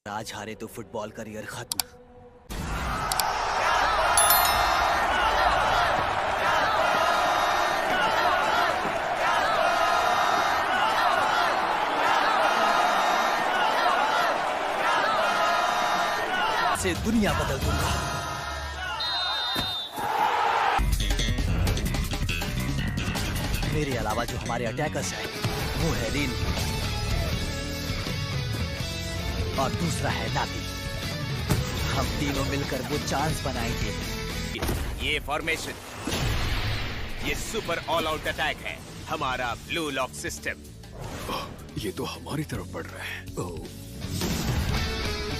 आज हारे तो फुटबॉल करियर खत्म। से दुनिया बदल दूंगा। मेरे अलावा जो हमारे अटैकर्स हैं वो है लीन और दूसरा है नाबी। हम तीनों मिलकर वो चांस बनाएंगे। ये फॉर्मेशन, ये सुपर ऑल आउट अटैक है, हमारा ब्लू लॉक सिस्टम। ये तो हमारी तरफ बढ़ रहा है।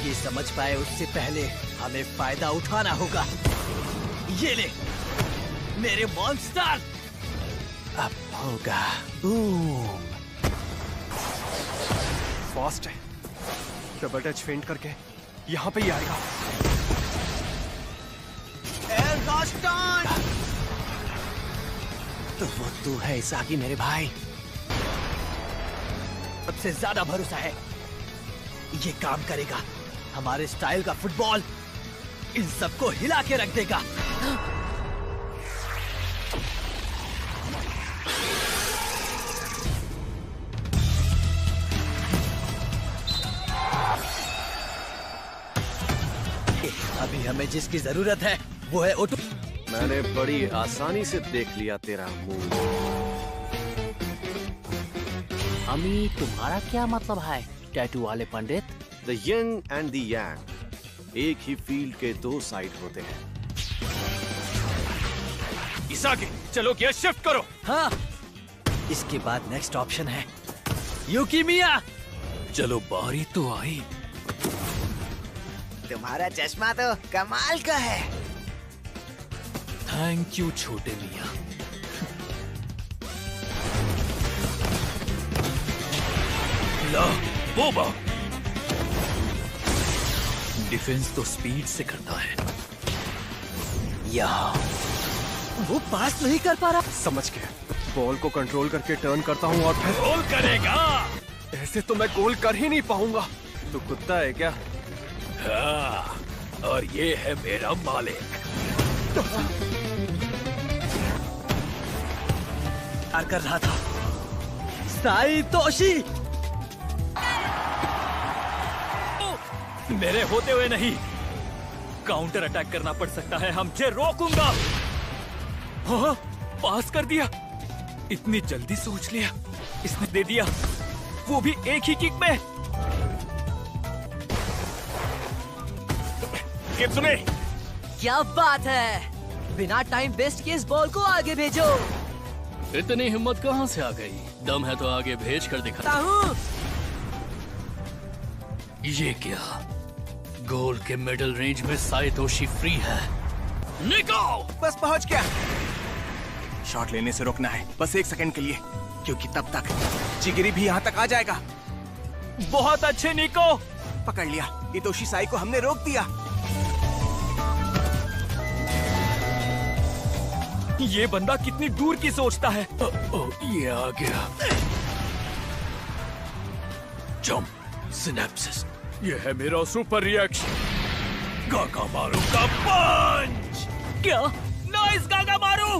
ये समझ पाए उससे पहले हमें फायदा उठाना होगा। ये ले मेरे मॉन्स्टर। अब होगा बूम। फास्ट है, डबल टच फेंट करके यहाँ पे ही आएगा। तो वो तू है इसाकी मेरे भाई। सबसे ज्यादा भरोसा है ये काम करेगा। हमारे स्टाइल का फुटबॉल इन सबको हिला के रख देगा। अभी हमें जिसकी जरूरत है वो है ओटो। मैंने बड़ी आसानी से देख लिया तेरा मूव। अमी तुम्हारा क्या मतलब है टैटू वाले पंडित? द यंग एंड द यांग, एक ही फील्ड के दो साइड होते हैं। इसाकी, चलो गियर शिफ्ट करो। हाँ, इसके बाद नेक्स्ट ऑप्शन है यूकिमिया। चलो बारी तो आई। तुम्हारा चश्मा तो कमाल का है। थैंक यू छोटे मियां। ला बोबा, डिफेंस तो स्पीड से करता है। यहाँ वो पास नहीं कर पा रहा। समझ गया, बॉल को कंट्रोल करके टर्न करता हूँ और फिर गोल करेगा। ऐसे तो मैं गोल कर ही नहीं पाऊंगा। तू कुत्ता है क्या? हाँ, और ये है मेरा मालिक। प्यार कर रहा था साइतोशी। मेरे होते हुए नहीं, काउंटर अटैक करना पड़ सकता है। हम जे रोकूंगा। हाँ, पास कर दिया। इतनी जल्दी सोच लिया। इसने दे दिया, वो भी एक ही किक में। सुने, क्या बात है, बिना टाइम वेस्ट किए इस बॉल को आगे भेजो। इतनी हिम्मत कहाँ से आ गई? दम है तो आगे भेज कर दिखा। ये क्या? गोल के मिडल रेंज में साइतोशी फ्री है। निको! बस पहुंच गया। शॉट लेने से रोकना है, बस 1 सेकंड के लिए, क्योंकि तब तक जिगरी भी यहाँ तक आ जाएगा। बहुत अच्छे निको। पकड़ लिया। इतोशी साई को हमने रोक दिया। ये बंदा कितनी दूर की सोचता है। ये आ गया। जंप सिनेप्सिस, ये है मेरा सुपर रिएक्शन। गागा मारू का पंच। क्या? नाइस गागा मारू।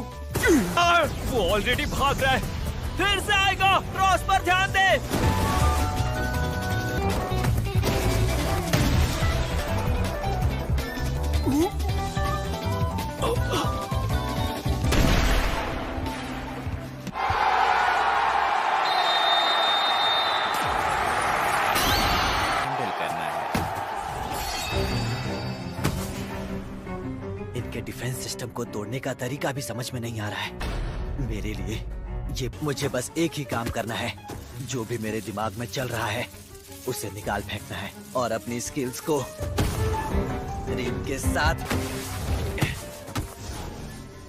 वो ऑलरेडी भाग रहा है, फिर से आएगा। क्रॉस पर ध्यान दे। इनके डिफेंस सिस्टम को तोड़ने का तरीका भी समझ में नहीं आ रहा है मेरे लिए। मुझे बस एक ही काम करना है। जो भी मेरे दिमाग में चल रहा है उसे निकाल फेंकना है और अपनी स्किल्स को रिम के साथ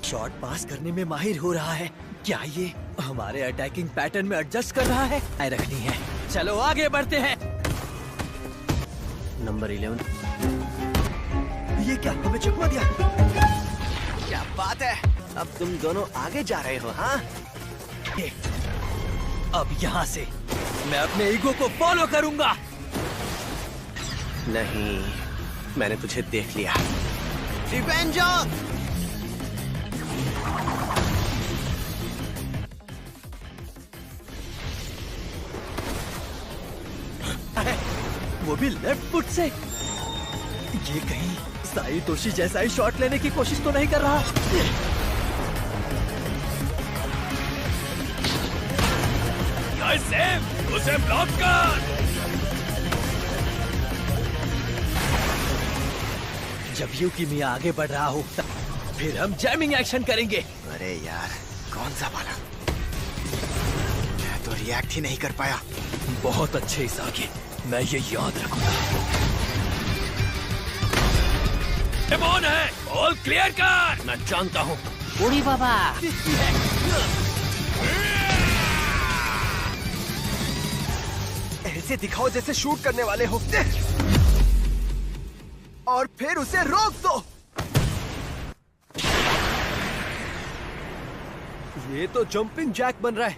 शॉट पास करने में माहिर हो रहा है। क्या ये हमारे अटैकिंग पैटर्न में एडजस्ट कर रहा है? रखनी है। चलो आगे बढ़ते हैं। नंबर 11। ये क्या, हमें चकमा दिया? क्या बात है, अब तुम दोनों आगे जा रहे हो। हाँ, अब यहाँ से मैं अपने ईगो को फॉलो करूंगा। नहीं, मैंने तुझे देख लिया। रिवेंजर! वो भी लेफ्ट फुट से। ये कहीं साई तोशी जैसा ही शॉट लेने की कोशिश तो नहीं कर रहा? नाइस सेव, उसे ब्लॉक कर। जब यूकी मिया आगे बढ़ रहा हो फिर हम जैमिंग एक्शन करेंगे। अरे यार, कौन सा वाला? मैं तो रिएक्ट ही नहीं कर पाया। बहुत अच्छे इसाके, मैं ये याद रखूंगा। ऑन है, ऑल क्लियर कर। मैं जानता हूँ। उड़ी बाबा। ऐसे दिखाओ जैसे शूट करने वाले हो, और फिर उसे रोक दो। ये तो जंपिंग जैक बन रहा है।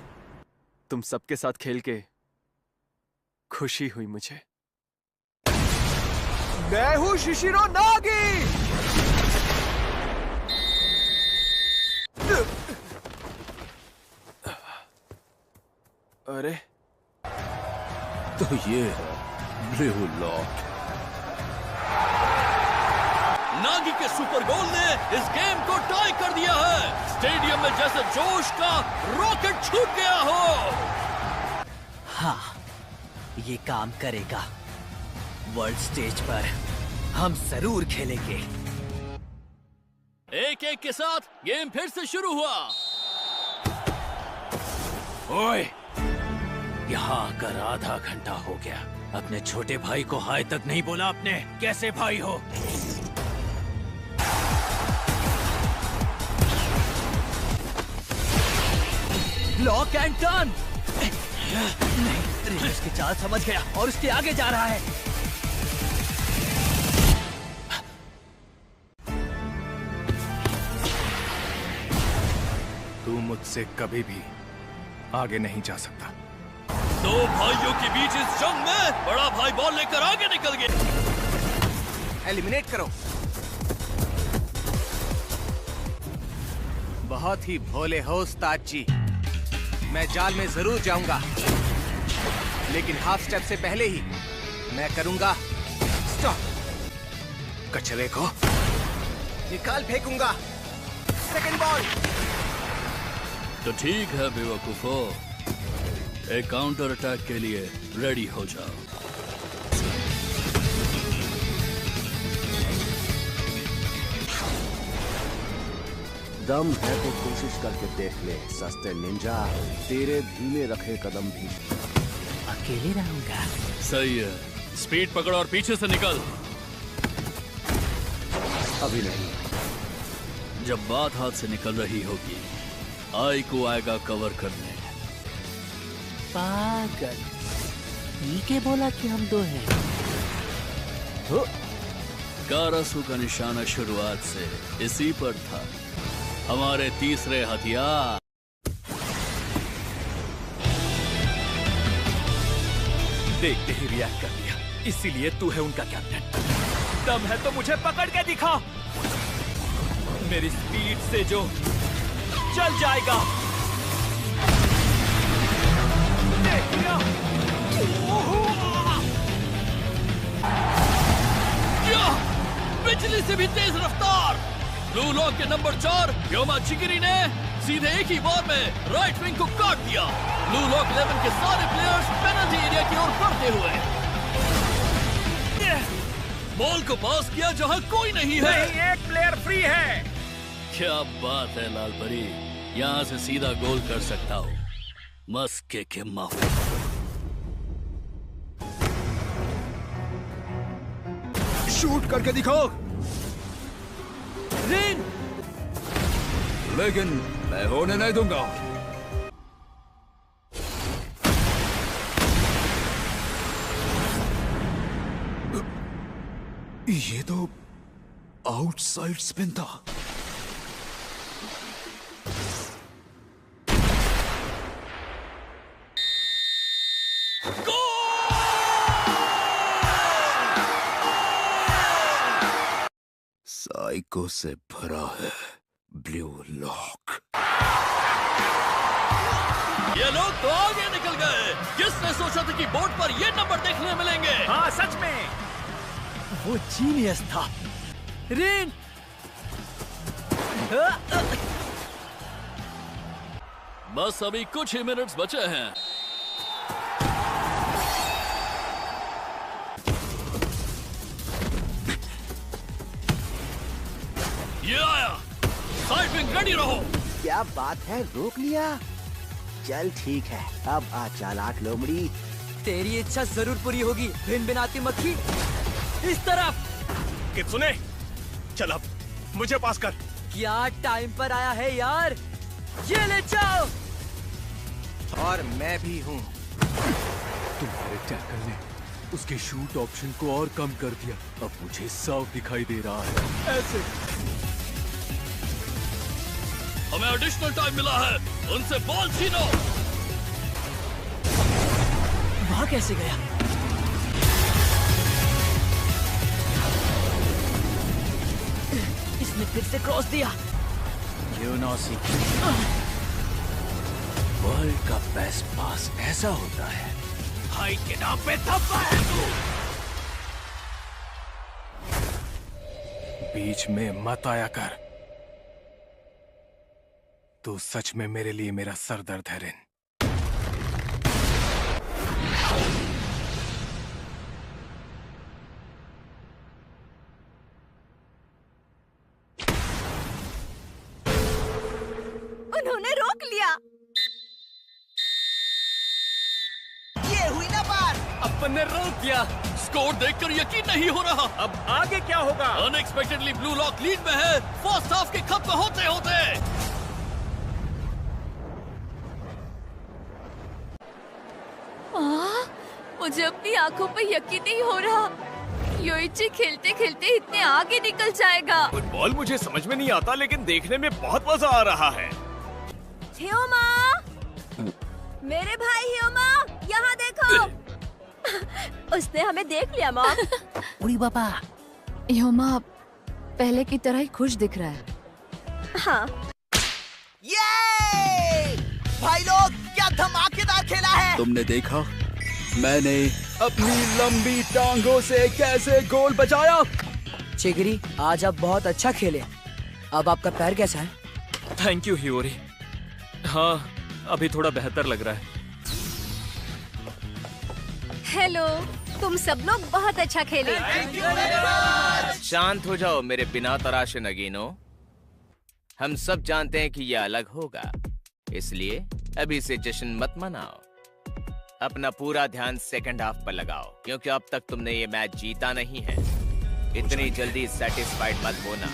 तुम सबके साथ खेल के खुशी हुई मुझे। मैं हूँ शिशिरो नागी। अरे, तो ये है ब्लू लॉक। नागी के सुपर गोल ने इस गेम को टाई कर दिया है। स्टेडियम में जैसे जोश का रॉकेट छूट गया हो। हाँ, ये काम करेगा। वर्ल्ड स्टेज पर हम जरूर खेलेंगे। एक एक के साथ गेम फिर से शुरू हुआ। ओए, यहाँ आकर आधा घंटा हो गया। अपने छोटे भाई को हाय तक नहीं बोला आपने। कैसे भाई हो? Lock and turn. नहीं, रिवर्स की चाल समझ गया और उसके आगे जा रहा है। तू मुझसे कभी भी आगे नहीं जा सकता। दो भाइयों के बीच इस जंग में बड़ा भाई बॉल लेकर आगे निकल गया। एलिमिनेट करो। बहुत ही भोले हो उस्ताद जी। मैं जाल में जरूर जाऊंगा, लेकिन हाफ स्टेप से पहले ही मैं करूंगा स्टॉप। कचरे को निकाल फेंकूंगा। Second ball. तो ठीक है बेवकूफो, एक काउंटर अटैक के लिए रेडी हो जाओ। दम है तो कोशिश करके देख ले सस्ते निंजा। तेरे धीमे रखे कदम भी अकेले रहूंगा। सही है, स्पीड पकड़ और पीछे से निकल। अभी नहीं। जब बात हाथ से निकल रही होगी, आई को आएगा कवर करने। पागल, ये के बोला कि हम दो हैं। कारासू का निशाना शुरुआत से इसी पर था। हमारे तीसरे हथियार। देखते ही रिएक्ट कर दिया, इसीलिए तू है उनका कैप्टन। दम है तो मुझे पकड़ के दिखा। मेरी स्पीड से जो चल जाएगा। देख लिया। क्या? बिजली से भी तेज रफ्तार। ब्लू लॉक के नंबर 4 योमा चिगिरी ने सीधे एक ही बार में राइट विंग को काट दिया। ब्लू लॉक 11 के सारे प्लेयर्स पेनल्टी एरिया की ओर बढ़ते हुए बॉल को पास किया जहां कोई नहीं है। नहीं, एक प्लेयर फ्री है। क्या बात है लाल परी, यहाँ से सीधा गोल कर सकता हूँ। मस्के के माफी। शूट करके दिखाओ। रेन, लेकिन मैं होने नहीं दूंगा। ये तो आउटसाइड स्पिन था। साइको से भरा है ब्लू लॉक। ये लोग तो आगे निकल गए। किसने सोचा था कि बोर्ड पर ये नंबर देखने मिलेंगे? हाँ सच में, वो जीनियस था। रिन, बस अभी कुछ ही मिनट्स बचे हैं। ये आया। साइड विंग रेडी रहो। क्या बात है, रोक लिया। चल ठीक है, अब आ चालाक लोमड़ी। तेरी इच्छा जरूर पूरी होगी भिन भिनाती मक्खी। इस तरफ। कित्सुने, चल अब मुझे पास कर। क्या टाइम पर आया है यार। ये ले जाओ। और मैं भी हूँ। तुम्हारे टैकल ने उसके शूट ऑप्शन को और कम कर दिया। अब मुझे साफ दिखाई दे रहा है। ऐसे हमें एडिशनल टाइम मिला है। उनसे बॉल छीनो। वहाँ कैसे गया? इसने फिर से क्रॉस दिया। वर्ल्ड का बेस्ट पास ऐसा होता है। भाई के नाम पे धब्बा है तू। बीच में मत आया कर। तू सच में मेरे लिए मेरा सर दर्द है रिन। उन्होंने रोक लिया। ये हुई ना बात। अपन ने रोक दिया। स्कोर देखकर यकीन नहीं हो रहा। अब आगे क्या होगा? अनएक्सपेक्टेडली ब्लू लॉक लीड में है। फर्स्ट हाफ के खत्म होते होते। मुझे अपनी आंखों पर यकीन नहीं हो रहा। योइची खेलते खेलते इतने आगे निकल जाएगा। फुटबॉल मुझे समझ में नहीं आता, लेकिन देखने में बहुत मजा आ रहा है। ह्योमा, मेरे भाई ह्योमा, यहाँ देखो। उसने हमें देख लिया माँ। उड़ी बाबा। ह्योमा पहले की तरह ही खुश दिख रहा है। हाँ। ये भाई लोग, क्या धमाकेदार खेला है। तुमने देखा मैंने अपनी लंबी टांगों से कैसे गोल बचाया। चिगरी, आज आप बहुत अच्छा खेले। अब आपका पैर कैसा है? थैंक यू हियोरी। हाँ, अभी थोड़ा बेहतर लग रहा है। हेलो, तुम सब लोग बहुत अच्छा खेले। शांत हो जाओ मेरे बिना तराशे नगीनो। हम सब जानते हैं कि यह अलग होगा, इसलिए अभी से जश्न मत मनाओ। अपना पूरा ध्यान सेकंड हाफ पर लगाओ, क्योंकि अब तक तुमने ये मैच जीता नहीं है। इतनी जल्दी सेटिस्फाइड मत होना।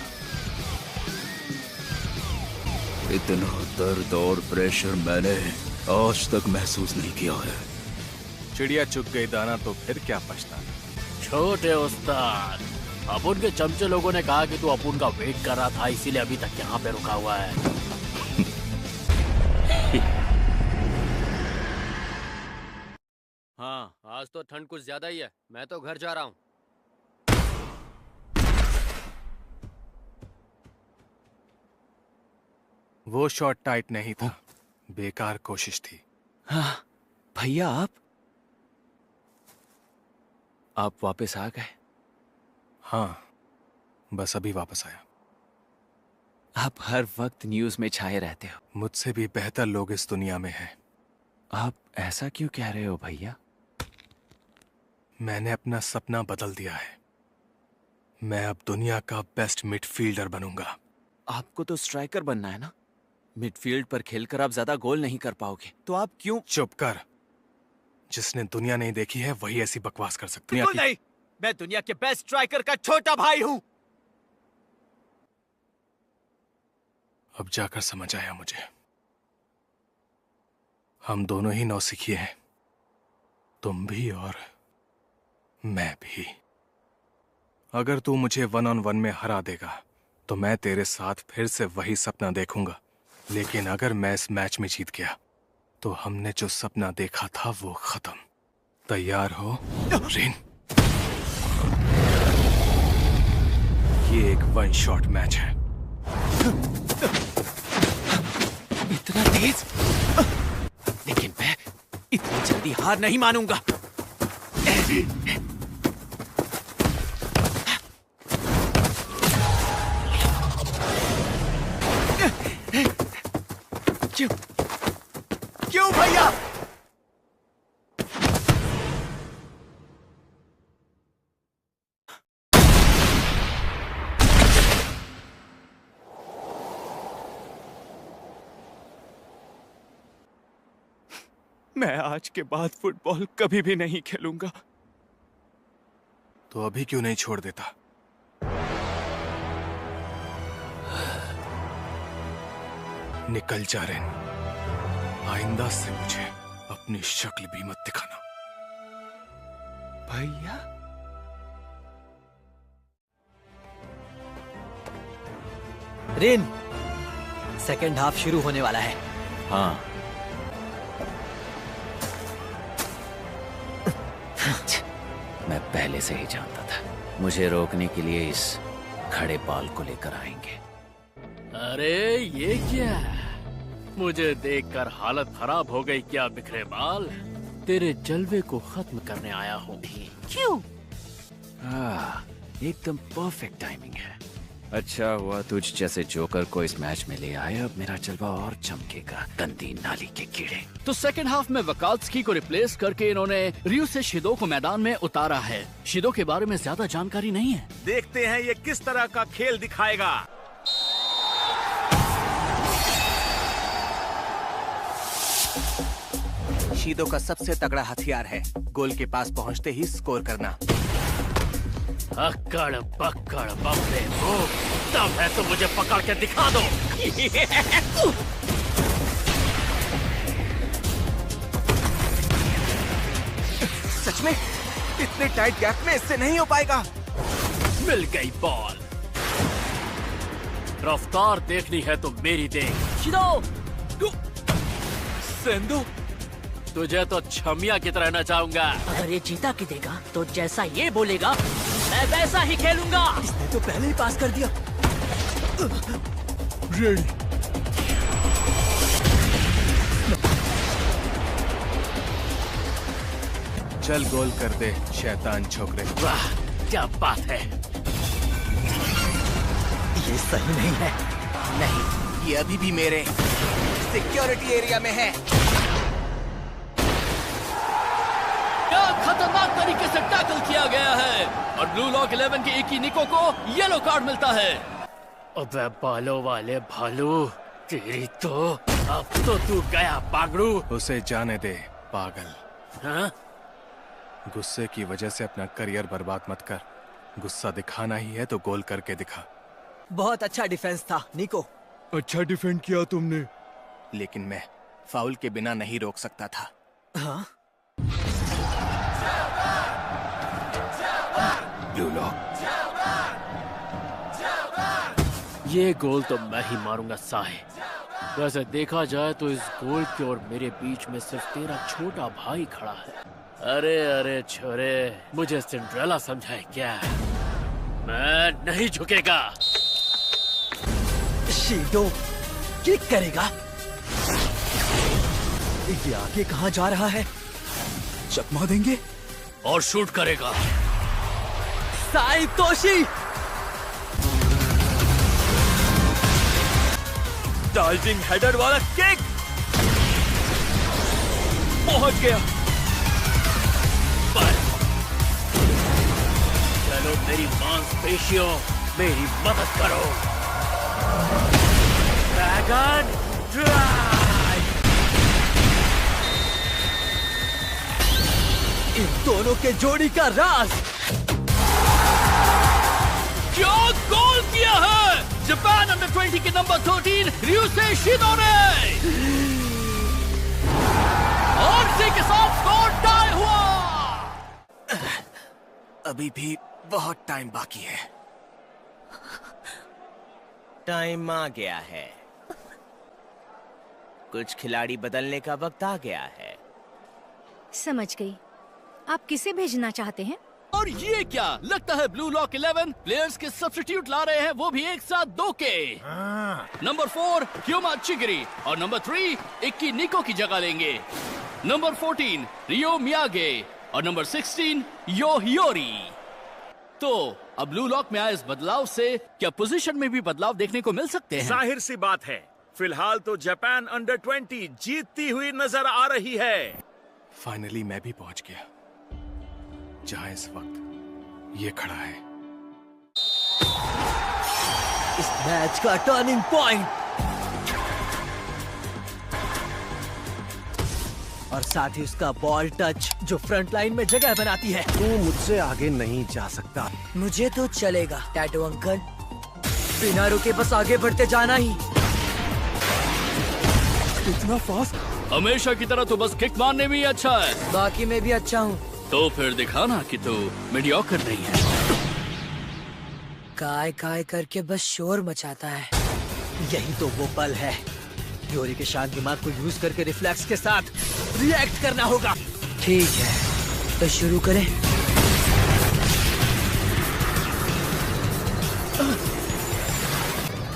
इतना दर्द और प्रेशर मैंने आज तक महसूस नहीं किया है। चिड़िया चुग गई दाना तो फिर क्या पछताना। छोटे उस्ताद, अपुन के चमचे लोगों ने कहा कि तू अपुन का वेट कर रहा था, इसीलिए अभी तक यहाँ पे रुका हुआ है। हाँ, आज तो ठंड कुछ ज्यादा ही है। मैं तो घर जा रहा हूँ। वो शॉट टाइट नहीं था, बेकार कोशिश थी। हाँ भैया, आप वापस आ गए। हाँ, बस अभी वापस आया। आप हर वक्त न्यूज में छाए रहते हो। मुझसे भी बेहतर लोग इस दुनिया में हैं। आप ऐसा क्यों कह रहे हो भैया? मैंने अपना सपना बदल दिया है। मैं अब दुनिया का बेस्ट मिडफील्डर बनूंगा। आपको तो स्ट्राइकर बनना है ना? मिडफील्ड पर खेलकर आप ज्यादा गोल नहीं कर पाओगे, तो आप क्यों? चुप कर। जिसने दुनिया नहीं देखी है वही ऐसी बकवास कर सकता है। बिल्कुल नहीं, मैं दुनिया के बेस्ट स्ट्राइकर का छोटा भाई हूँ। अब जाकर समझ आया मुझे। हम दोनों ही नौसिखिए हैं, तुम भी और मैं भी। अगर तू मुझे 1-on-1 में हरा देगा तो मैं तेरे साथ फिर से वही सपना देखूंगा। लेकिन अगर मैं इस मैच में जीत गया तो हमने जो सपना देखा था वो खत्म। तैयार हो रिन? ये एक वन शॉट मैच है। इतना तेज, लेकिन मैं इतनी जल्दी हार नहीं मानूंगा। क्यों भैया? मैं आज के बाद फुटबॉल कभी भी नहीं खेलूंगा। तो अभी क्यों नहीं छोड़ देता? निकल जा रेन, आइंदा से मुझे अपनी शक्ल भी मत दिखाना। भैया, रेन, सेकेंड हाफ शुरू होने वाला है। हाँ, मैं पहले से ही जानता था मुझे रोकने के लिए इस खड़े बाल को लेकर आएंगे। अरे ये क्या? मुझे देखकर हालत खराब हो गई क्या बिखरे बाल? तेरे जलवे को खत्म करने आया हूँ। क्यों? एकदम परफेक्ट टाइमिंग है। अच्छा हुआ तुझ जैसे जोकर को इस मैच में ले आए। अब मेरा जलवा और चमकेगा, गंदी नाली के कीड़े। तो सेकंड हाफ में वकाल्स्की को रिप्लेस करके इन्होंने रियो से शिदो को मैदान में उतारा है। शिदो के बारे में ज्यादा जानकारी नहीं है। देखते हैं ये किस तरह का खेल दिखाएगा। शीदो का सबसे तगड़ा हथियार है गोल के पास पहुंचते ही स्कोर करना। अक्कड़ पक्कड़ बम्बे हो, तब है तो मुझे पकड़ के दिखा दो। सच में इतने टाइट गैप में इससे नहीं हो पाएगा। मिल गई बॉल। रफ्तार देखनी है तो मेरी देख। शिदो, सेंदो, तुझे तो छमिया की तरह नचाऊंगा। अगर ये जीता की देगा तो जैसा ये बोलेगा मैं वैसा ही खेलूंगा। इसने तो पहले ही पास कर दिया। रेडी। चल गोल कर दे शैतान छोकरे। वाह क्या बात है। ये सही नहीं है। नहीं, ये अभी भी मेरे सिक्योरिटी एरिया में है। क्या खतरनाक तरीके से टैकल किया गया है और ब्लू लॉक 11 के एक ही निको को येलो कार्ड मिलता है। अबे बालों वाले भालू, तेरी तो अब तो तू गया पागड़ू। उसे जाने दे पागल। हाँ? गुस्से की वजह से अपना करियर बर्बाद मत कर। गुस्सा दिखाना ही है तो गोल करके दिखा। बहुत अच्छा डिफेंस था निको। अच्छा डिफेंड किया तुमने, लेकिन मैं फाउल के बिना नहीं रोक सकता था। हाँ? ब्लू लॉक, ये गोल तो मैं ही मारूंगा साहे। वैसे देखा जाए तो इस गोल के और मेरे बीच में सिर्फ तेरा छोटा भाई खड़ा है। अरे अरे छोरे, मुझे सिंड्रेला समझा है क्या? मैं नहीं झुकेगा। शील्डो किक करेगा। ये आगे कहाँ जा रहा है? चकमा देंगे और शूट करेगा। साइतोशी डाइविंग हेडर वाला किक पहुंच गया। पर चलो मेरी मांसपेशियों मेरी मदद करो। Dragon drive. इन दोनों के जोड़ी का राज। क्या गोल किया है जापान अंडर 20 के नंबर 13 ryusei shido ने। और इसी के साथ स्कोर टाई हुआ। अभी भी बहुत टाइम बाकी है। टाइम आ गया है। कुछ खिलाड़ी बदलने का वक्त आ गया है। समझ गई। आप किसे भेजना चाहते हैं? और ये क्या लगता है ब्लू लॉक 11 प्लेयर्स के सब्स्टिट्यूट ला रहे हैं, वो भी एक साथ 2 के। नंबर 4 क्योमा चिगरी और नंबर 3 इक्की निको की जगह लेंगे। नंबर 14 रियो मियागे और नंबर 16 यो हियोरी। तो अब ब्लू लॉक में आए इस बदलाव से क्या पोजीशन में भी बदलाव देखने को मिल सकते हैं? जाहिर सी बात है, फिलहाल तो जापान अंडर 20 जीतती हुई नजर आ रही है। फाइनली मैं भी पहुंच गया जहां इस वक्त ये खड़ा है। इस मैच का टर्निंग पॉइंट और साथ ही उसका बॉल टच जो फ्रंट लाइन में जगह बनाती है। तू मुझसे आगे नहीं जा सकता। मुझे तो चलेगा टैटू अंकल, बिना रुके बस आगे बढ़ते जाना ही। इतना फास्ट? हमेशा की तरह तो बस किक मारने में ही अच्छा है। बाकी मैं भी अच्छा हूँ। तो फिर दिखाना कि तू मीडियोकर नहीं है। काय काय करके बस शोर मचाता है। यही तो वो पल है। ह्योरी के शांत दिमाग को यूज करके रिफ्लेक्स के साथ रिएक्ट करना होगा। ठीक है तो शुरू करें।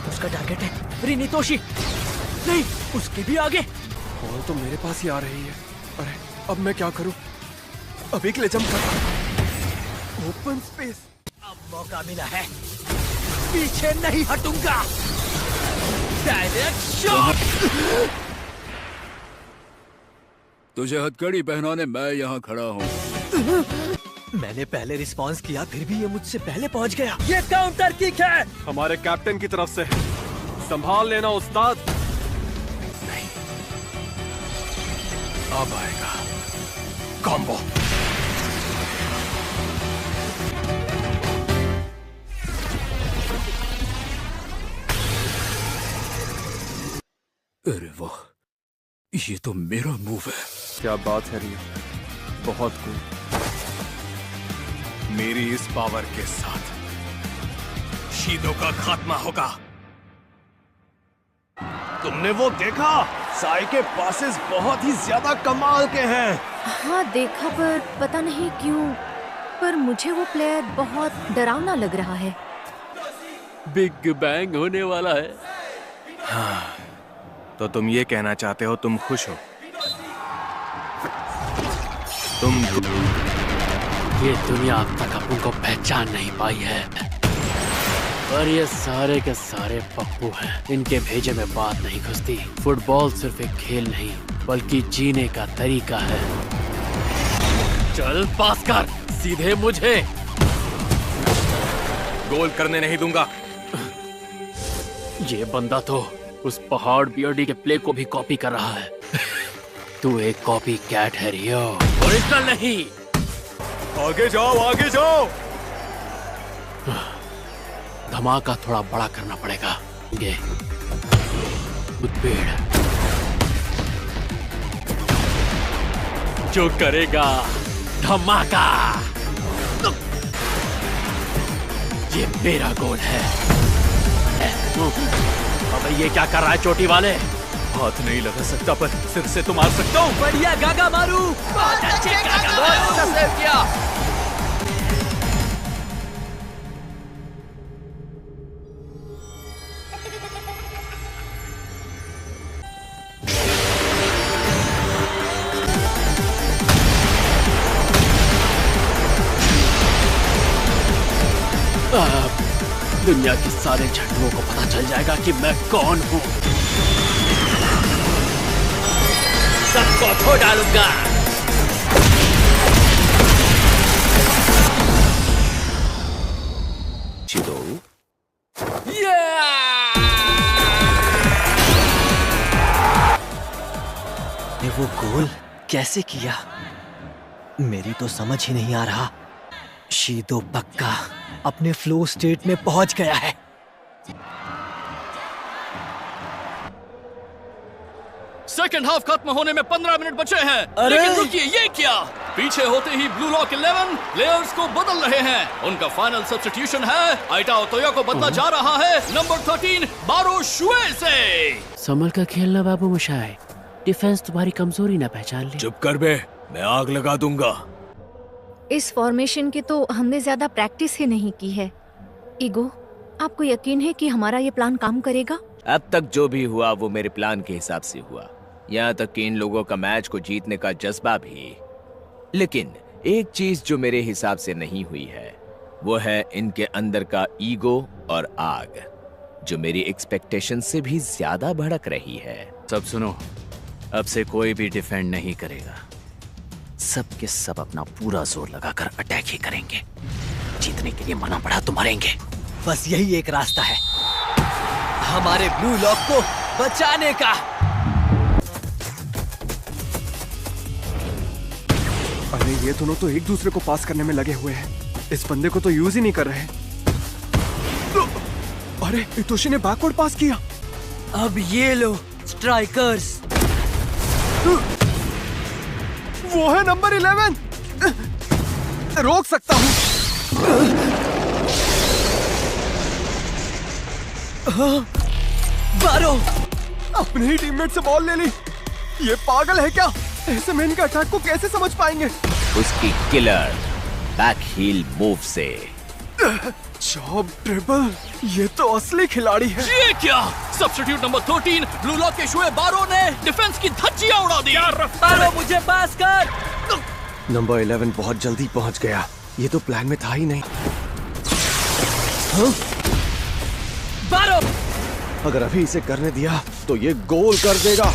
उसका टारगेट है रिनितोशी। नहीं, उसके भी आगे। बॉल तो मेरे पास ही आ रही है। अरे अब मैं क्या करूं? अभी के लिए जंप कर। Open space. अब मौका मिला है, पीछे नहीं हटूंगा। Direct shot. तुझे हथकड़ी पहनाने मैं यहाँ खड़ा हूँ। मैंने पहले रिस्पॉन्स किया, फिर भी ये मुझसे पहले पहुंच गया। ये काउंटर किक है। हमारे कैप्टन की तरफ से संभाल लेना उस्ताद। नहीं, अब आएगा कॉम्बो। अरे वाह, ये तो मेरा मूव है। क्या बात है रियो, बहुत कूल। मेरी इस पावर के साथ शीदो का खात्मा होगा। तुमने वो देखा? साई के पासेस बहुत ही ज्यादा कमाल के हैं। हाँ देखा, पर पता नहीं क्यों, पर मुझे वो प्लेयर बहुत डरावना लग रहा है। बिग बैंग होने वाला है। हाँ, तो तुम ये कहना चाहते हो तुम खुश हो? तुम ये दुनिया अब तक अपन को पहचान नहीं पाई है, पर ये सारे के सारे पप्पू हैं। इनके भेजे में बात नहीं घुसती। फुटबॉल सिर्फ एक खेल नहीं, बल्कि जीने का तरीका है। चल पास कर, सीधे मुझे। गोल करने नहीं दूंगा। ये बंदा तो उस पहाड़ बियर्डी के प्ले को भी कॉपी कर रहा है। तू एक कॉपी कैट है रियो, ओरिजिनल नहीं। आगे जाओ, आगे जाओ। धमाका थोड़ा बड़ा करना पड़ेगा। ये मुठभेड़ जो करेगा धमाका। ये मेरा गोल है। अबे ये क्या कर रहा है चोटी वाले? हाथ नहीं लगा सकता, पर सिर से तो मार सकता हूँ। बढ़िया गागा मारू। बहुत अच्छे गागा मारू। अच्छा सेव किया। दुनिया के सारे झंडुओं को पता चल जाएगा कि मैं कौन हूँ। सबको खो डालूंगा। चिदो, ने वो गोल कैसे किया, मेरी तो समझ ही नहीं आ रहा। शीदो पक्का अपने फ्लो स्टेट में पहुंच गया है। सेकंड हाफ खत्म होने में 15 मिनट बचे हैं। अरे! लेकिन रुकिए, ये क्या? पीछे होते ही ब्लू लॉक 11 प्लेयर्स को बदल रहे हैं। उनका फाइनल सब्स्टिट्यूशन है। आइटा ओतोया को बदला जा रहा है नंबर 13 बारो शुए से। संभल का खेलना बाबू मुशाए, डिफेंस तुम्हारी कमजोरी ना पहचान ले। चुप कर बे, मैं आग लगा दूंगा। इस फॉर्मेशन की तो हमने ज्यादा प्रैक्टिस ही नहीं की है। ईगो, आपको यकीन है कि हमारा ये प्लान काम करेगा? अब तक जो भी हुआ वो मेरे प्लान के हिसाब से हुआ, यहाँ तक कि इन लोगों का मैच को जीतने का जज्बा भी। लेकिन एक चीज जो मेरे हिसाब से नहीं हुई है वो है इनके अंदर का ईगो और आग, जो मेरी एक्सपेक्टेशन से भी ज्यादा भड़क रही है। सब सुनो, अब से कोई भी डिफेंड नहीं करेगा, सब के सब अपना पूरा जोर लगाकर अटैक ही करेंगे। जीतने के लिए मना पड़ा तो मरेंगे। बस यही एक रास्ता है हमारे ब्लू लॉक को बचाने का। अरे ये दोनों तो एक दूसरे को पास करने में लगे हुए हैं, इस बंदे को तो यूज ही नहीं कर रहे। अरे इतोशी ने बैकवर्ड पास किया। अब ये लो स्ट्राइकर्स। वो है नंबर 11। रोक सकता हूँ। बारो अपने ही टीममेट से बॉल ले ली। ये पागल है क्या? ऐसे में इनका अटैक को कैसे समझ पाएंगे? उसकी किलर बैक हील मूव से। जॉब ड्रिबल, ये तो असली खिलाड़ी है। ये क्या? सब्स्टिट्यूट नंबर 13 ब्लू लॉक के शुए बारो ने डिफेंस की धज्जियां उड़ा दी। बारो मुझे पास कर। नंबर 11 बहुत जल्दी पहुंच गया, ये तो प्लान में था ही नहीं। बारो अगर अभी इसे करने दिया तो ये गोल कर देगा।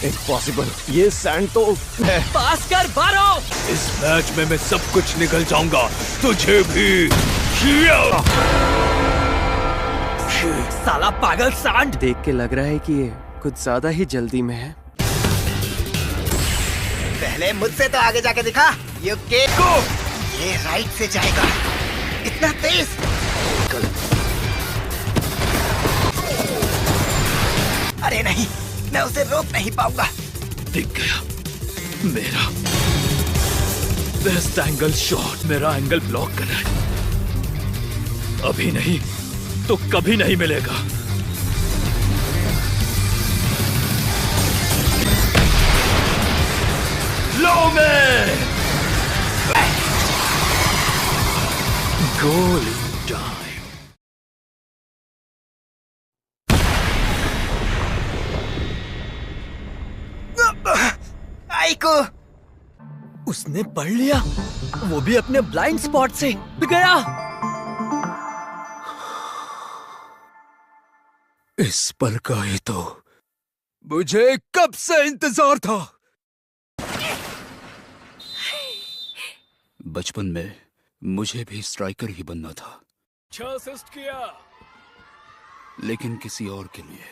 इम्पॉसिबल, ये सैंड तो है। पास कर बारो। इस मैच में मैं सब कुछ निकल जाऊंगा, तुझे भी। साला पागल सांड। देख के लग रहा है कि ये कुछ ज्यादा ही जल्दी में है। पहले मुझसे तो आगे जाके दिखा। ये राइट से जाएगा, इतना तेज। अरे नहीं, मैं उसे रोक नहीं पाऊंगा। दिख गया मेरा बेस्ट एंगल शॉट। मेरा एंगल ब्लॉक कर रहा है। अभी नहीं तो कभी नहीं मिलेगा। लो में गोल टाइम। आइको, उसने पढ़ लिया, वो भी अपने ब्लाइंड स्पॉट से गया। इस पल का ही तो मुझे कब से इंतजार था। बचपन में मुझे भी स्ट्राइकर ही बनना था, 6 असिस्ट किया। लेकिन किसी और के लिए,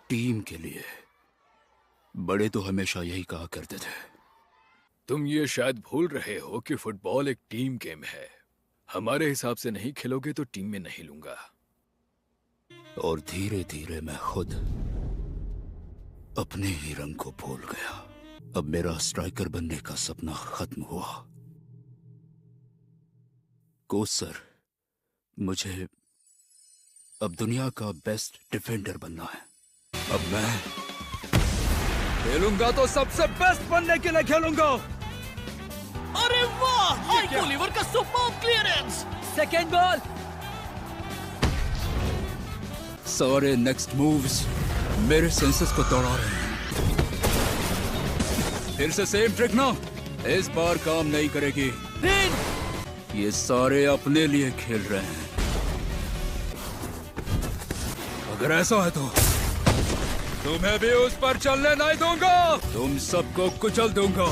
टीम के लिए। बड़े तो हमेशा यही कहा करते थे। तुम ये शायद भूल रहे हो कि फुटबॉल एक टीम गेम है। हमारे हिसाब से नहीं खेलोगे तो टीम में नहीं लूंगा। और धीरे धीरे मैं खुद अपने ही रंग को भूल गया। अब मेरा स्ट्राइकर बनने का सपना खत्म हुआ। कोच सर, मुझे अब दुनिया का बेस्ट डिफेंडर बनना है। अब मैं खेलूंगा तो सबसे बेस्ट बनने के लिए खेलूंगा। अरे वाह! आइको लीवर का सुपर क्लियरेंस। Second ball. सारे नेक्स्ट मूव्स मेरे सेंसेस को दौड़ा रहे हैं। फिर से सेम ट्रिक ना, इस बार काम नहीं करेगी। ये सारे अपने लिए खेल रहे हैं। अगर ऐसा है तो तुम्हें भी उस पर चलने नहीं दूंगा। तुम सबको कुचल दूंगा।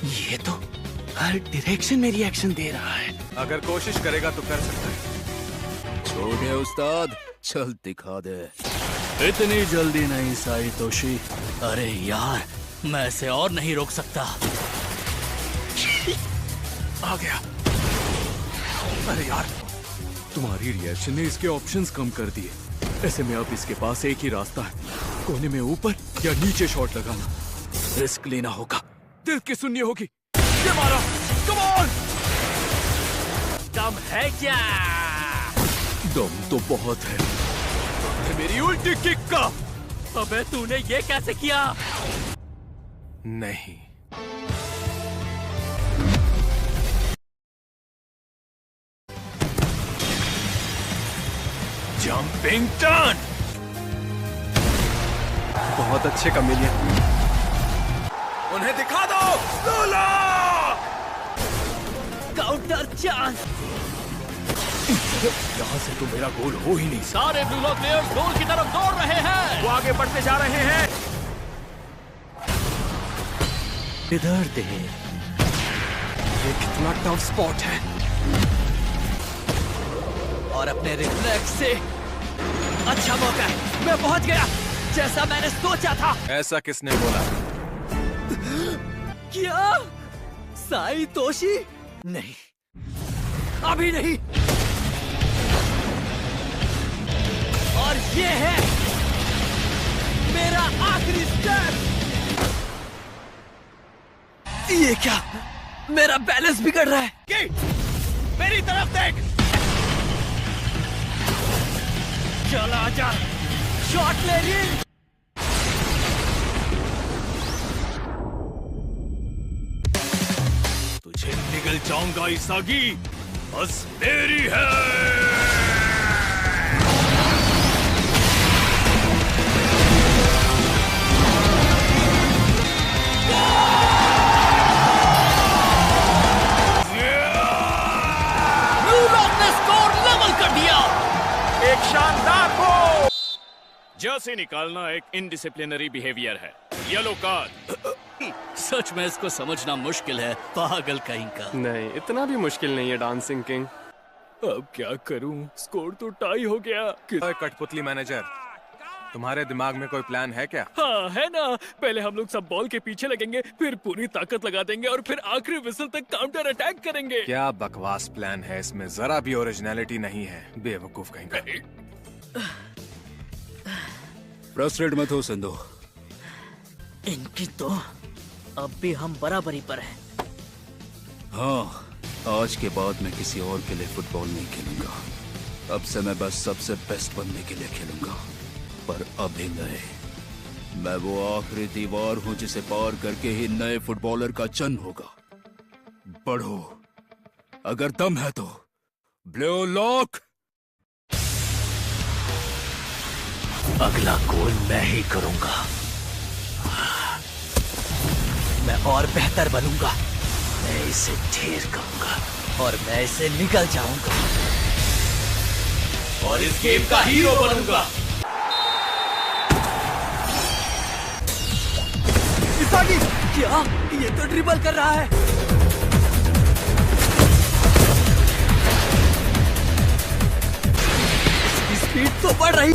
ये तो हर डायरेक्शन में रिएक्शन दे रहा है। अगर कोशिश करेगा तो कर सकता है। छोटे उस्ताद, चल दिखा दे। इतनी जल्दी नहीं साइतोशी। अरे यार, मैं इसे और नहीं रोक सकता। आ गया। अरे यार, तुम्हारी रिएक्शन ने इसके ऑप्शंस कम कर दिए। ऐसे में अब इसके पास एक ही रास्ता है, कोने में ऊपर या नीचे शॉट लगाना। रिस्क लेना होगा, दिल की सुननी होगी। ये मारा, कम ऑन। दम है क्या? दम तो बहुत है। मेरी उल्टी किक का। अबे तूने ये कैसे किया? नहीं। Jumping turn. बहुत अच्छे कमेलियन। उन्हें दिखा दो लूलो। Counter chance. यहाँ से तो मेरा गोल हो ही नहीं। सारे ब्लू लॉक प्लेयर्स गोल की तरफ दौड़ रहे हैं। वो आगे बढ़ते जा रहे हैं। इधर दे। ये कितना टफ स्पॉट है। और अपने रिफ्लेक्स से अच्छा मौका है। मैं पहुंच गया जैसा मैंने सोचा था। ऐसा किसने बोला? क्या साई तोशी? नहीं, अभी नहीं। और ये है मेरा आखिरी स्टेप। ये क्या? मेरा बैलेंस बिगड़ रहा है। मेरी तरफ देख। चला जा, शॉट ले रही। तुझे निगल जाऊंगा इसागी, बस मेरी है। एक शानदार गोल। जर्सी निकालना एक इनडिसिप्लिनरी बिहेवियर है। Yellow card. सच में इसको समझना मुश्किल है, पागल कहीं का। नहीं, इतना भी मुश्किल नहीं है डांसिंग किंग। अब क्या करूं? स्कोर तो टाई हो गया। कठपुतली मैनेजर, तुम्हारे दिमाग में कोई प्लान है क्या? हाँ है ना। पहले हम लोग सब बॉल के पीछे लगेंगे, फिर पूरी ताकत लगा देंगे और फिर आखिरी विसल तक काउंटर अटैक करेंगे। क्या बकवास प्लान है, इसमें जरा भी ओरिजिनलिटी नहीं है। बेवकूफ कहीं का। फ्रस्ट्रेट मत हो संदो। इनकी तो अब भी हम बराबरी पर हैं। हाँ, आज के बाद मैं किसी और के लिए फुटबॉल नहीं खेलूंगा। अब से मैं बस सबसे बेस्ट बनने के लिए खेलूंगा। पर अभी नहीं। मैं वो आखिरी दीवार हूं जिसे पार करके ही नए फुटबॉलर का जन्म होगा। बढ़ो, अगर दम है तो। Blue lock. अगला गोल मैं ही करूंगा। मैं और बेहतर बनूंगा। मैं इसे ढेर करूंगा और मैं इसे निकल जाऊंगा और इस गेम का हीरो बनूंगा। क्या? ये तो ड्रिबल कर रहा है। इसकी स्पीड तो बढ़ रही।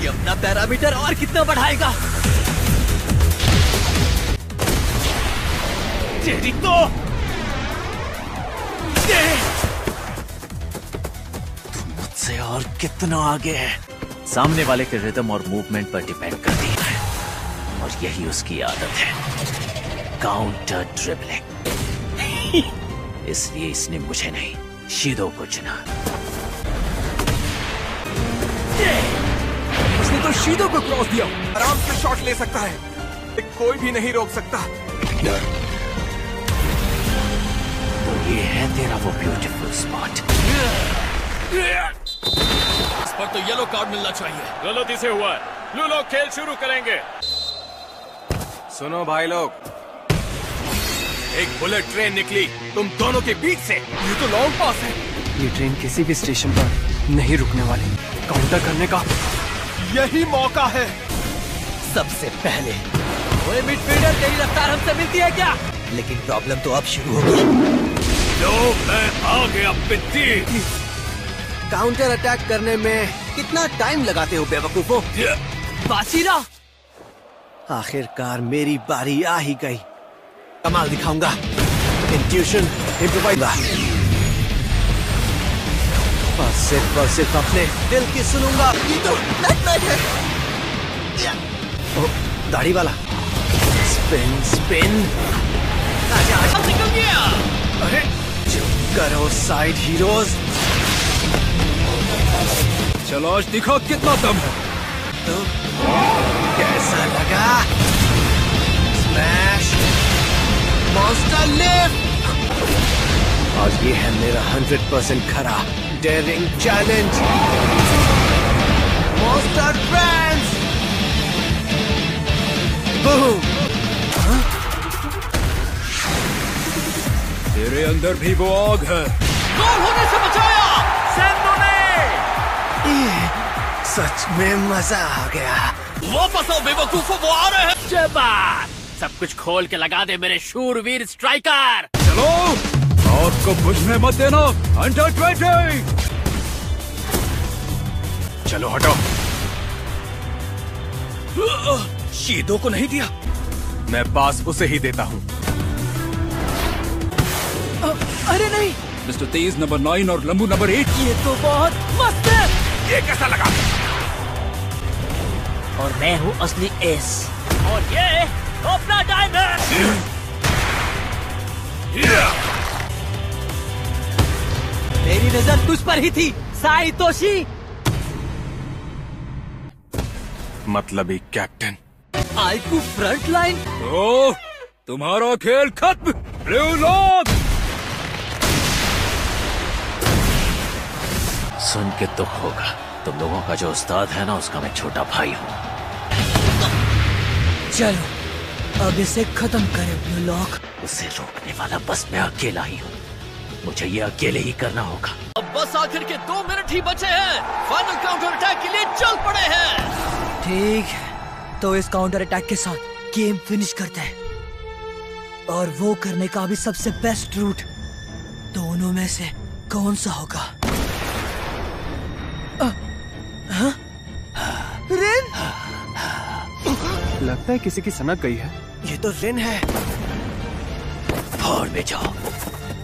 ये अपना पैरामीटर और कितना बढ़ाएगा? तेरी तो मुझसे और कितना आगे है। सामने वाले के रिदम और मूवमेंट पर डिपेंड करती है और यही उसकी आदत है, काउंटर ड्रिबलिंग। इसलिए इसने मुझे नहीं, शीदो को चुना। उसने तो शीदो को क्रॉस दिया। आराम से शॉट ले सकता है, कोई भी नहीं रोक सकता। तो ये है तेरा वो ब्यूटीफुल स्पॉट। इस पर तो येलो कार्ड मिलना चाहिए। गलती से हुआ है। लूलो खेल शुरू करेंगे। सुनो भाई लोग, एक बुलेट ट्रेन निकली तुम दोनों के बीच से। ये तो लॉन्ग पास है। ये ट्रेन किसी भी स्टेशन पर नहीं रुकने वाली। काउंटर करने का यही मौका है। सबसे पहले ओए मिडफील्डर, तेरी रफ्तार हमसे मिलती है क्या? लेकिन प्रॉब्लम तो अब शुरू होगी। लो मैं आ गया पित्ती। काउंटर अटैक करने में कितना टाइम लगाते हो बेवकूफों? बासीरा, आखिरकार मेरी बारी आ ही गई। कमाल दिखाऊंगा। Intuition, improvise. और सिर्फ अपने दिल की सुनूंगा। ये तो है। दाढ़ी वाला। Spin spin. निकल गया। अरे चुप करो साइड हीरोज। चलो आज दिखा कितना दम है। तो कैसा लगा? स्मैश आज ये है मेरा 100% खरा daring challenge. Monster trance boom. तेरे अंदर भी वो आग है। गोल होने से बचाया सैंडो ने। सच में मजा आ गया। वापस आओ बेवकूफों, वो आ रहे हैं। जबान सब कुछ खोल के लगा दे मेरे शूरवीर स्ट्राइकर। चलो, आग को बुझने मत देना। अंडर 20। चलो हटो। शीदो को नहीं दिया। मैं पास उसे ही देता हूँ। अरे नहीं, मिस्टर तेज नंबर 9 और लंबू नंबर 8। ये तो बहुत मस्त है। ये कैसा लगा? और मैं हूँ असली एस। और ये अपना डायमंड। मेरी नजर तुझ पर ही थी साइतोशी। मतलबी कैप्टन। IQOO front line. तो तुम्हारा खेल खत्म। Blue lock. सुन के दुख होगा, तुम लोगों का जो उस्ताद है ना, उसका मैं छोटा भाई हूँ। चलो अब इसे खत्म करें ब्लू लॉक। उसे रोकने वाला बस मैं अकेला ही हूँ। मुझे ये अकेले ही करना होगा। अब बस आखिर के 2 मिनट ही बचे हैं। फाइनल काउंटर अटैक के लिए चल पड़े हैं। ठीक है, तो इस काउंटर अटैक के साथ गेम फिनिश करते हैं। और वो करने का भी सबसे बेस्ट रूट दोनों में से कौन सा होगा? हाँ? रिन? लगता है किसी की सनक गई है। ये तो रिन है। भाड़ में जाओ।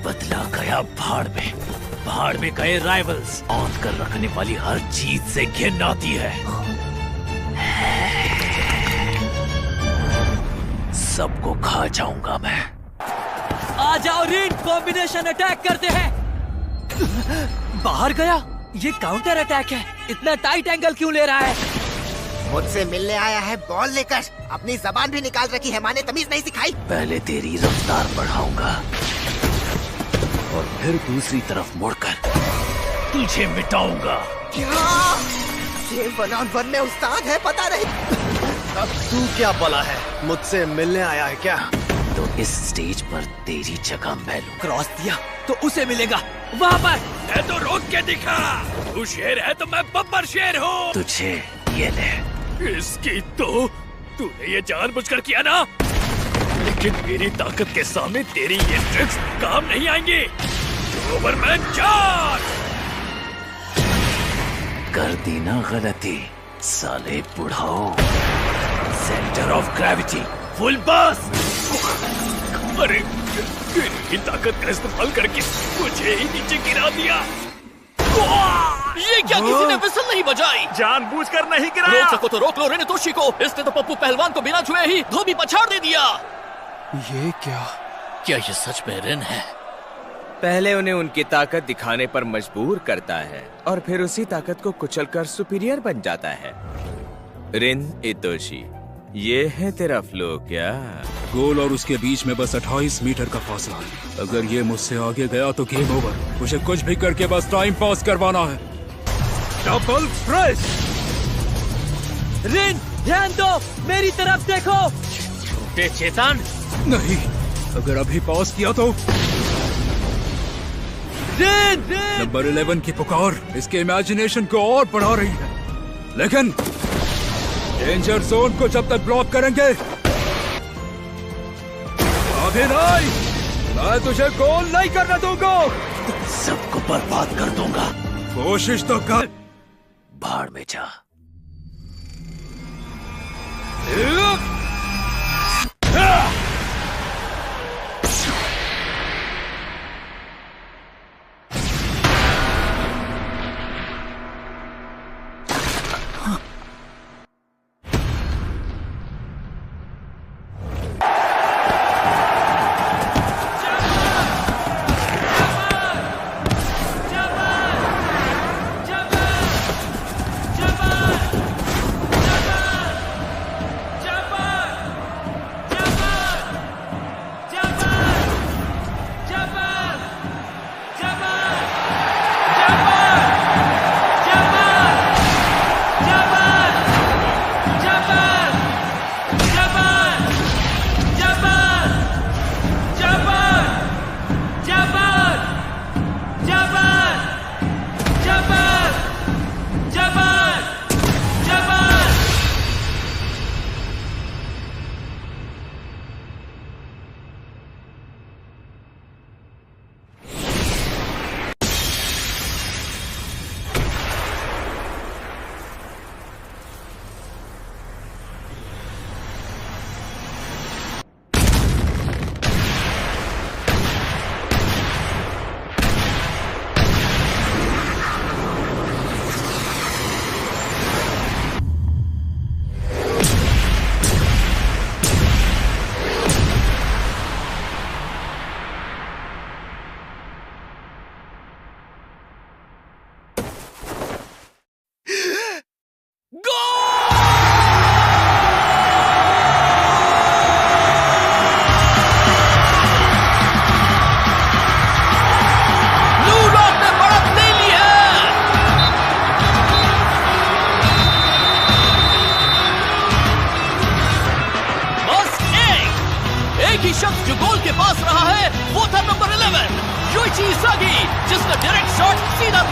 बदला गया भाड़ में। भाड़ में गए राइवल्स। औंध कर रखने वाली हर चीज से घिन आती है। सबको खा जाऊंगा मैं। आ जाओ रिन, कॉम्बिनेशन अटैक करते हैं। बाहर गया। ये काउंटर अटैक है। इतना टाइट एंगल क्यों ले रहा है? मुझसे मिलने आया है बॉल लेकर। अपनी जबान भी निकाल रखी है, माँ ने तमीज नहीं सिखाई। पहले तेरी रफ्तार बढ़ाऊंगा और फिर दूसरी तरफ मुड़कर तुझे मिटाऊंगा। क्या ये 1-on-1 में उस्ताद है? पता नहीं। अब तू क्या बोला है? मुझसे मिलने आया है क्या? तो इस स्टेज पर तेरी जगह मैं लूं। क्रॉस दिया तो उसे मिलेगा वहाँ पर। मैं तो रोक के दिखा। तू शेर है तो मैं बब्बर शेर हूँ। तुझे ये ले। इसकी तो तूने ये जानबूझकर किया ना, लेकिन मेरी ताकत के सामने तेरी ये ट्रिक्स काम नहीं आएंगी। ओवरमैन चार्ज। कर दी ना गलती साले बुढ़ाओ। सेंटर ऑफ ग्रेविटी फुल बस। अरे तेरी ताकत का इस्तेमाल करके मुझे ही नीचे गिरा दिया। ये क्या, किसी ने विसल नहीं बजाई? जानबूझकर नहीं गिराया। रोक सको तो रोक लो रेनेतोशी को। इसने तो पप्पू पहलवान को बिना छुए ही धोबी पछाड़ दे दिया। ये क्या? क्या ये सच में रिन है? पहले उन्हें उनकी ताकत दिखाने पर मजबूर करता है और फिर उसी ताकत को कुचलकर सुपीरियर बन जाता है। रिन इतोशी, ये है तेरा फ्लो क्या? गोल और उसके बीच में बस 28 मीटर का फासला है। अगर ये मुझसे आगे गया तो गेम ओवर। मुझे कुछ भी करके बस टाइम पास करवाना है। Double press. रिन ध्यान दो, मेरी तरफ देखो। छोटे चेतन। नहीं, अगर अभी पास किया तो। रिन, नंबर 11 की पुकार इसके इमेजिनेशन को और बढ़ा रही है, लेकिन डेंजर जोन को जब तक ब्लॉक करेंगे अभी नहीं, मैं तुझे गोल नहीं करने दूंगा। सबको बर्बाद कर दूंगा। कोशिश तो कर। भाड़ में जा। एक ही शख्स जो गोल के पास रहा है वो था नंबर 11 योइची इसागी, जिसका डायरेक्ट शॉट सीधा